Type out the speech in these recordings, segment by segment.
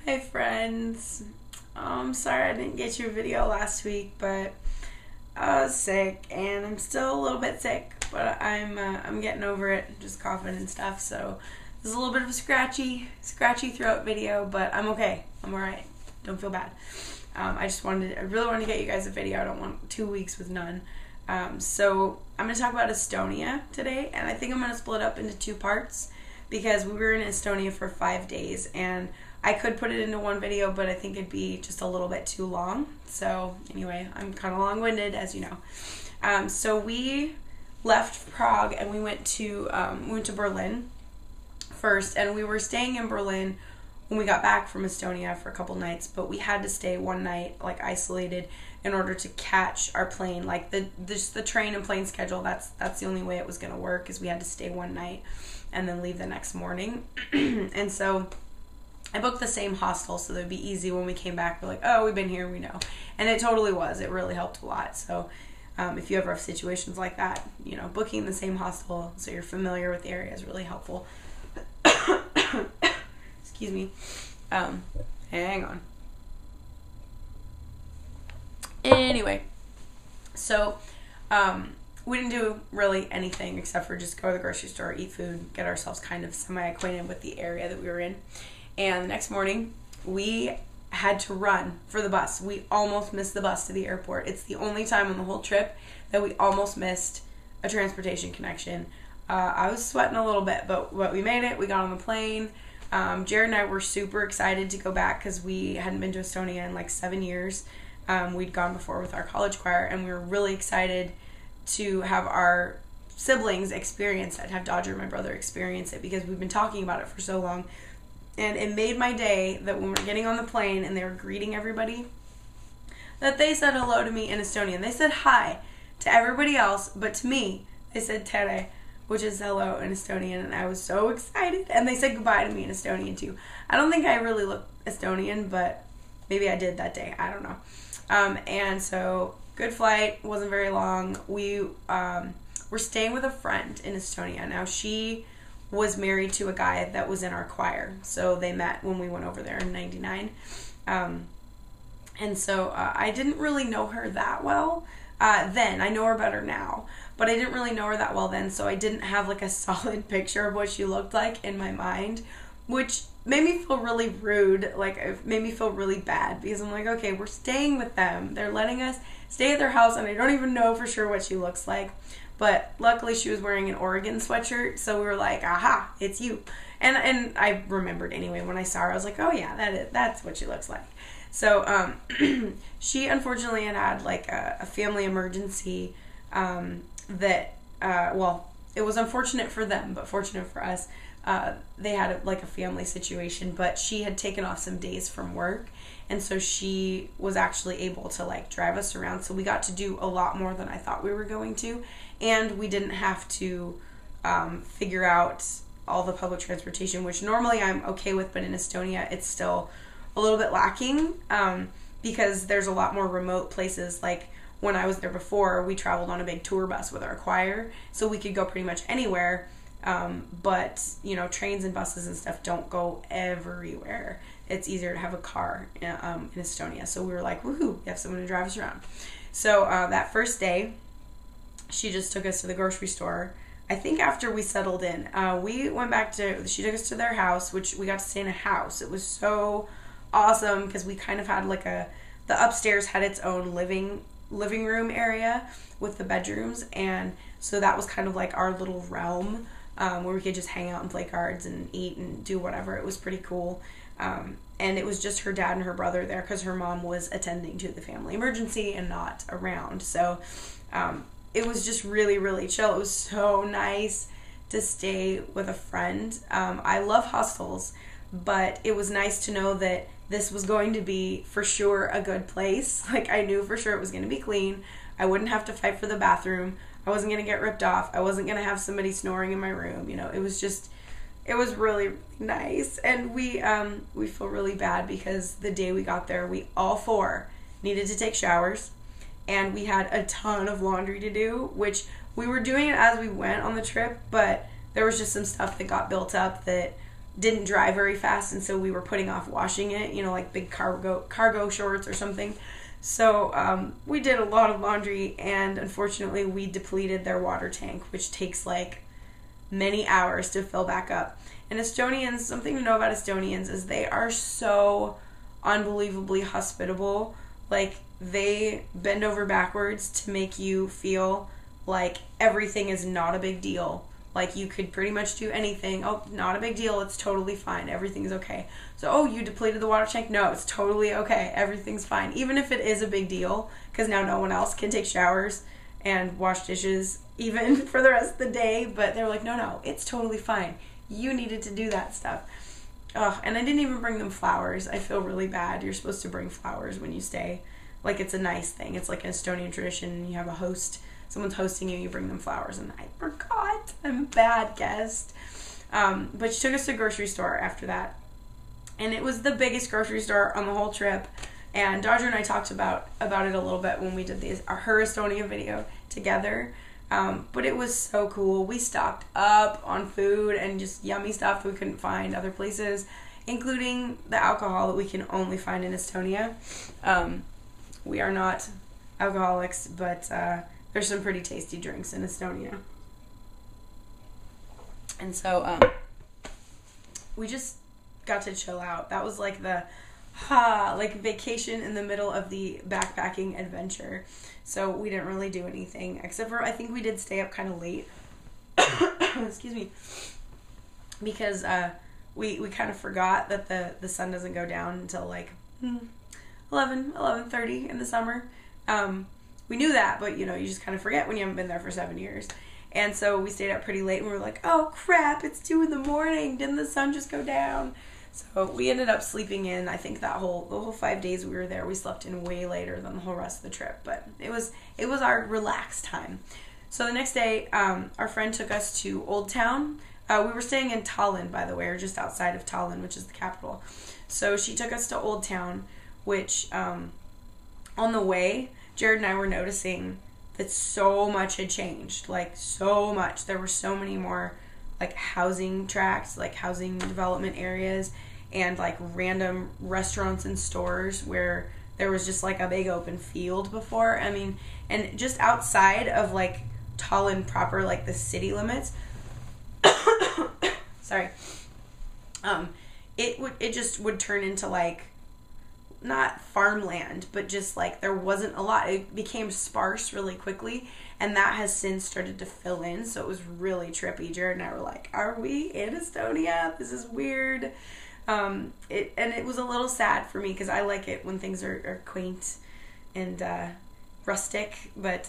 Hi friends. I'm sorry I didn't get your video last week, but I was sick and I'm still a little bit sick, but I'm getting over it, just coughing and stuff. So this is a little bit of a scratchy throat video, but I'm okay. I'm alright. Don't feel bad. I really wanted to get you guys a video. I don't want 2 weeks with none. So I'm going to talk about Estonia today, and I think I'm going to split up into 2 parts because we were in Estonia for 5 days, and I could put it into one video, but I think it'd be just a little bit too long. So anyway, I'm kind of long-winded, as you know. So we left Prague and we went to Berlin first, and we were staying in Berlin when we got back from Estonia for a couple nights, but we had to stay one night, like, isolated in order to catch our plane. Like, the train and plane schedule, that's the only way it was going to work, is we had to stay one night and then leave the next morning. And so I booked the same hostel so that it'd be easy when we came back. We're like, oh, we've been here, we know. And it totally was. It really helped a lot. So if you ever have situations like that, you know, booking the same hostel so you're familiar with the area is really helpful. Excuse me. Hang on. Anyway, so we didn't do really anything except for just go to the grocery store, eat food, get ourselves kind of semi-acquainted with the area that we were in. And the next morning, we had to run for the bus. We almost missed the bus to the airport. It's the only time on the whole trip that we almost missed a transportation connection. I was sweating a little bit, but we made it. We got on the plane. Jared and I were super excited to go back because we hadn't been to Estonia in like 7 years. We'd gone before with our college choir, and we were really excited to have our siblings experience it, have Dodger, my brother, experience it, because we've been talking about it for so long. And it made my day that when we were getting on the plane and they were greeting everybody, that they said hello to me in Estonian. They said hi to everybody else, but to me, they said tere, which is hello in Estonian, and I was so excited. And they said goodbye to me in Estonian too. I don't think I really look Estonian, but maybe I did that day. I don't know. And so, good flight, wasn't very long. We were staying with a friend in Estonia. Now, she was married to a guy that was in our choir, so they met when we went over there in '99. And so I didn't really know her that well then. I know her better now, but I didn't really know her that well then, so I didn't have like a solid picture of what she looked like in my mind, which made me feel really rude. Like, it made me feel really bad because I'm like, okay, we're staying with them. They're letting us stay at their house, and I don't even know for sure what she looks like. But luckily she was wearing an Oregon sweatshirt, so we were like, aha, it's you. And I remembered anyway when I saw her. I was like, oh yeah, that's what she looks like. So she unfortunately had like a family emergency that, well, it was unfortunate for them, but fortunate for us. They had like a family situation, but she had taken off some days from work, and so she was actually able to like drive us around, so we got to do a lot more than I thought we were going to, and we didn't have to figure out all the public transportation, which normally I'm okay with, but in Estonia it's still a little bit lacking because there's a lot more remote places. Like when I was there before, we traveled on a big tour bus with our choir, so we could go pretty much anywhere. But, you know, trains and buses and stuff don't go everywhere. It's easier to have a car in Estonia. So we were like, woohoo, we have someone to drive us around. So that first day, she just took us to the grocery store. I think after we settled in, we went back she took us to their house, which we got to stay in a house. It was so awesome because we kind of had like the upstairs had its own living room area with the bedrooms, and so that was kind of like our little realm where we could just hang out and play cards and eat and do whatever. It was pretty cool. And it was just her dad and her brother there because her mom was attending to the family emergency and not around. So it was just really, really chill. It was so nice to stay with a friend. I love hostels, but it was nice to know that this was going to be for sure a good place. Like, I knew for sure it was going to be clean. I wouldn't have to fight for the bathroom. I wasn't going to get ripped off. I wasn't going to have somebody snoring in my room. You know, it was really, really nice. And we feel really bad because the day we got there, we all 4 needed to take showers, and we had a ton of laundry to do, which we were doing it as we went on the trip, but there was just some stuff that got built up that didn't dry very fast, and so we were putting off washing it, you know, like big cargo shorts or something. So we did a lot of laundry, and unfortunately we depleted their water tank, which takes like many hours to fill back up. And Estonians, something to know about Estonians is they are so unbelievably hospitable. Like, they bend over backwards to make you feel like everything is not a big deal. Like, you could pretty much do anything. Oh, not a big deal. It's totally fine. Everything's okay. So, oh, you depleted the water tank? No, it's totally okay. Everything's fine. Even if it is a big deal, because now no one else can take showers and wash dishes even for the rest of the day. But they're like, no, it's totally fine. You needed to do that stuff. And I didn't even bring them flowers. I feel really bad. You're supposed to bring flowers when you stay. Like, it's a nice thing. It's like an Estonian tradition. You have a host. Someone's hosting you. You bring them flowers. And I forgot. I'm a bad guest. But she took us to a grocery store after that. And it was the biggest grocery store on the whole trip. And Dodger and I talked about it a little bit when we did her Estonia video together. But it was so cool. We stocked up on food and just yummy stuff we couldn't find other places, including the alcohol that we can only find in Estonia. We are not alcoholics, but there's some pretty tasty drinks in Estonia. And so we just got to chill out. That was like the vacation in the middle of the backpacking adventure. So we didn't really do anything, except for I think we did stay up kind of late. Excuse me. Because we kind of forgot that the sun doesn't go down until like 11:30 in the summer. We knew that, but you know, you just kind of forget when you haven't been there for 7 years. And so we stayed up pretty late, and we were like, oh crap, it's 2 a.m. Didn't the sun just go down? So we ended up sleeping in. I think the whole 5 days we were there, we slept in way later than the whole rest of the trip. But it was our relaxed time. So the next day, our friend took us to Old Town. We were staying in Tallinn, by the way, or just outside of Tallinn, which is the capital. So she took us to Old Town, which on the way, Jared and I were noticing that so much had changed. Like, so much. There were so many more like housing tracts, like housing development areas, and like random restaurants and stores where there was just like a big open field before. I mean, and just outside of like Tallinn proper, like the city limits, sorry, it just would turn into like, not farmland, but just like there wasn't a lot. It became sparse really quickly, and that has since started to fill in, so it was really trippy. Jared and I were like, are we in Estonia? This is weird. It was a little sad for me because I like it when things are quaint and rustic, but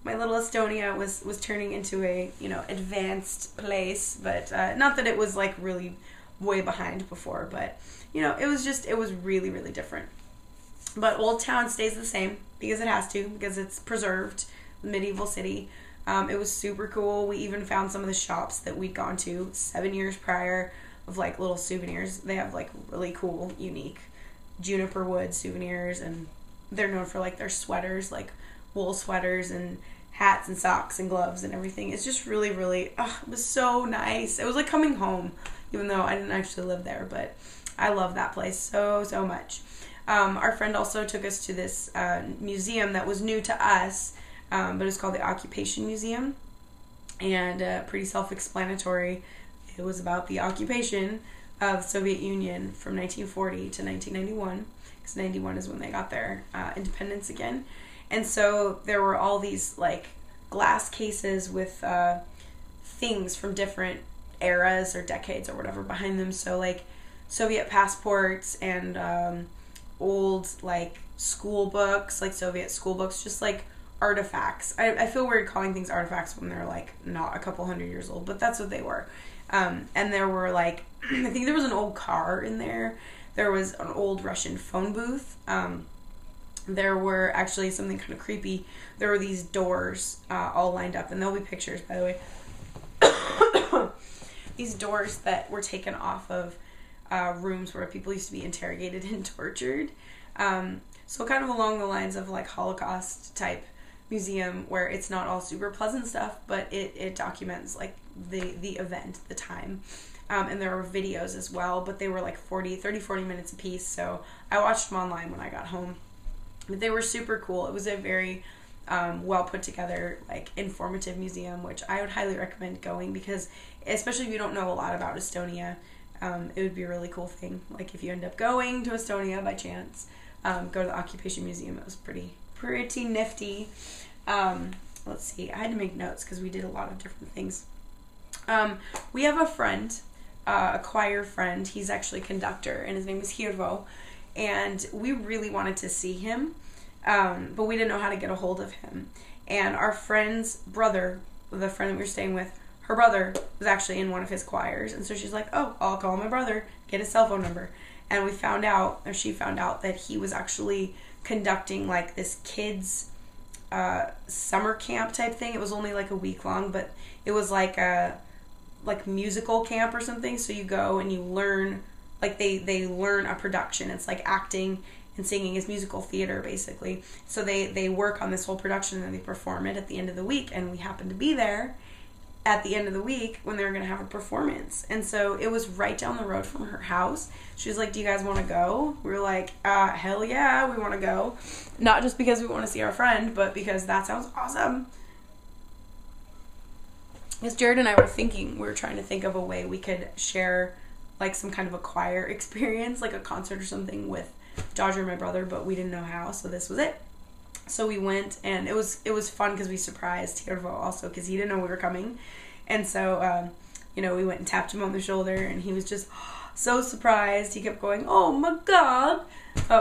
my little Estonia was turning into a, you know, advanced place, but not that it was like really way behind before, but you know, it was really, really different. But Old Town stays the same because it has to, because it's preserved, medieval city. It was super cool. We even found some of the shops that we'd gone to 7 years prior of like little souvenirs. They have like really cool, unique juniper wood souvenirs, and they're known for like their sweaters, like wool sweaters and hats and socks and gloves and everything. It's just really, really, it was so nice. It was like coming home, even though I didn't actually live there, but I love that place so much. Our friend also took us to this museum that was new to us, but it's called the Occupation Museum, and pretty self-explanatory. It was about the occupation of the Soviet Union from 1940 to 1991, because 91 is when they got their independence again. And so there were all these like glass cases with things from different eras or decades or whatever behind them. So like Soviet passports and old like school books, like Soviet school books, just like artifacts. I feel weird calling things artifacts when they're like not a couple hundred years old, but that's what they were. And there were like, I think there was an old car in there. There was an old Russian phone booth. There were actually something kind of creepy. There were these doors all lined up, and there'll be pictures, by the way. These doors that were taken off of rooms where people used to be interrogated and tortured. So kind of along the lines of like Holocaust type museum, where it's not all super pleasant stuff, but it documents like the event, the time. And there were videos as well, but they were like 40 minutes a piece, so I watched them online when I got home. But they were super cool. It was a very well put together, like, informative museum, which I would highly recommend going, because especially if you don't know a lot about Estonia, it would be a really cool thing. Like, if you end up going to Estonia by chance, go to the Occupation Museum. It was pretty nifty. Let's see, I had to make notes because we did a lot of different things. We have a friend, a choir friend. He's actually a conductor, and his name is Hirvo, and we really wanted to see him, but we didn't know how to get a hold of him. And our friend's brother, the friend that we were staying with, her brother was actually in one of his choirs, and so she's like, oh, I'll call my brother, get his cell phone number. And she found out that he was actually conducting, like, this kids' summer camp type thing. It was only like a week long, but it was like a musical camp or something. So you go and you learn, like, they learn a production. It's like acting and singing is musical theater, basically. So they work on this whole production and they perform it at the end of the week. And we happened to be there at the end of the week when they were going to have a performance. And so it was right down the road from her house. She was like, do you guys want to go? We were like, hell yeah, we want to go. Not just because we want to see our friend, but because that sounds awesome. Because Jared and I were trying to think of a way we could share, like, some kind of a choir experience, like a concert or something with Dodger and my brother, but we didn't know how, so this was it. So we went, and it was fun because we surprised Hirvo also, because he didn't know we were coming. And so, we went and tapped him on the shoulder, and he was just so surprised. He kept going, oh my God,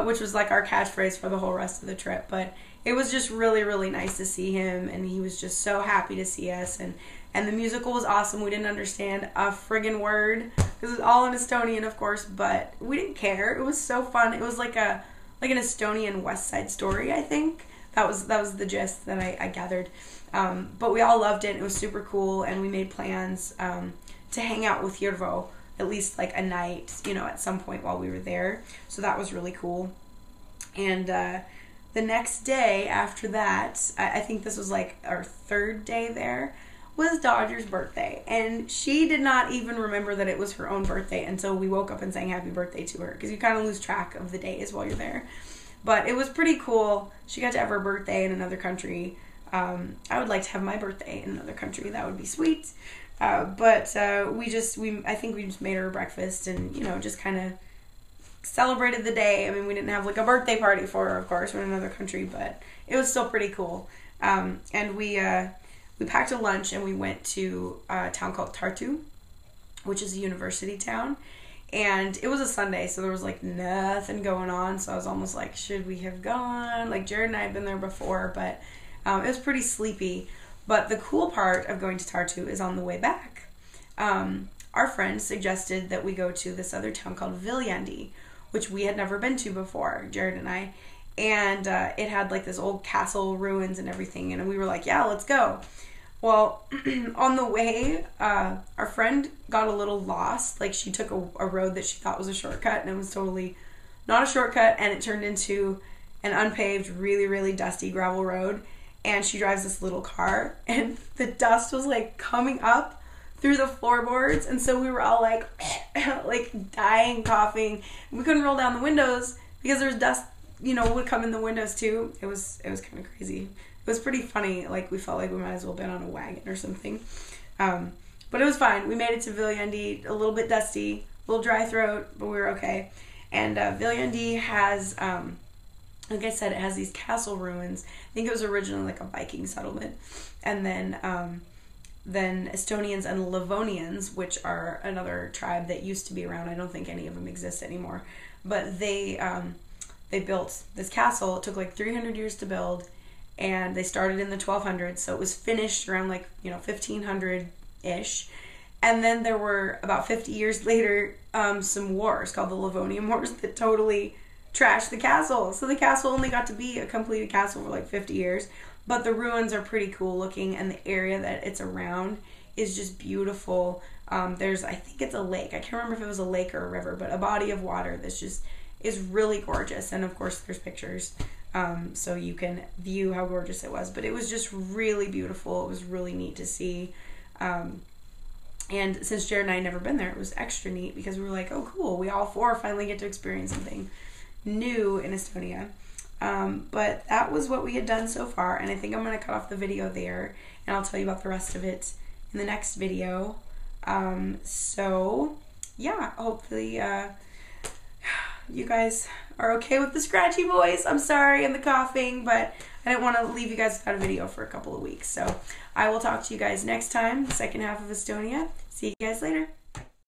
which was like our catchphrase for the whole rest of the trip. But it was just really, really nice to see him, and he was just so happy to see us. And the musical was awesome. We didn't understand a friggin' word, because it was all in Estonian, of course, but we didn't care. It was so fun. It was like an Estonian West Side Story, I think. That was the gist that I gathered. But we all loved it. It was super cool, and we made plans to hang out with Hirvo at least like a night, at some point while we were there. So that was really cool. And the next day after that, I think this was like our third day there, was Dodger's birthday. And she did not even remember that it was her own birthday until we woke up and sang happy birthday to her, because you kind of lose track of the days while you're there. But it was pretty cool. She got to have her birthday in another country. I would like to have my birthday in another country. That would be sweet. But I think we just made her breakfast and, just kind of celebrated the day. I mean, we didn't have like a birthday party for her, of course. We're in another country, but it was still pretty cool. And we packed a lunch and we went to a town called Tartu, which is a university town. And it was a Sunday, so there was, like, nothing going on. So I was almost like, should we have gone? Like, Jared and I had been there before, but it was pretty sleepy. But the cool part of going to Tartu is on the way back. Our friend suggested that we go to this other town called Viljandi, which we had never been to before, Jared and I. And it had, like, this old castle ruins and everything. And we were like, yeah, let's go. Well, on the way, our friend got a little lost. Like, she took a road that she thought was a shortcut, and it was totally not a shortcut, and it turned into an unpaved, really, really dusty gravel road. And she drives this little car, and the dust was, like, coming up through the floorboards, and so we were all, like, like, dying, coughing. We couldn't roll down the windows because there was dust, would come in the windows, too. It was kind of crazy. It was pretty funny. Like, we felt like we might as well have been on a wagon or something. But it was fine. We made it to Viljandi, a little bit dusty, a little dry throat, but we were okay. And Viljandi has, like I said, it has these castle ruins. I think it was originally like a Viking settlement. And then Estonians and Livonians, which are another tribe that used to be around. I don't think any of them exist anymore. But they built this castle. It took like 300 years to build. And they started in the 1200s, so it was finished around 1500-ish. And then there were, about 50 years later, some wars called the Livonian Wars that totally trashed the castle. So the castle only got to be a completed castle for like 50 years. But the ruins are pretty cool looking, and the area that it's around is just beautiful. I think it's a lake. I can't remember if it was a lake or a river, but a body of water that's just is really gorgeous. And of course, there's pictures. So you can view how gorgeous it was. But it was just really beautiful. It was really neat to see. And since Jared and I had never been there, it was extra neat because we were like, oh, cool. We all four finally get to experience something new in Estonia. But that was what we had done so far. And I think I'm going to cut off the video there. And I'll tell you about the rest of it in the next video. So, yeah. Hopefully, you guys are okay with the scratchy voice. I'm sorry, and the coughing. But I didn't want to leave you guys without a video for a couple of weeks. So I will talk to you guys next time, the second half of Estonia. See you guys later.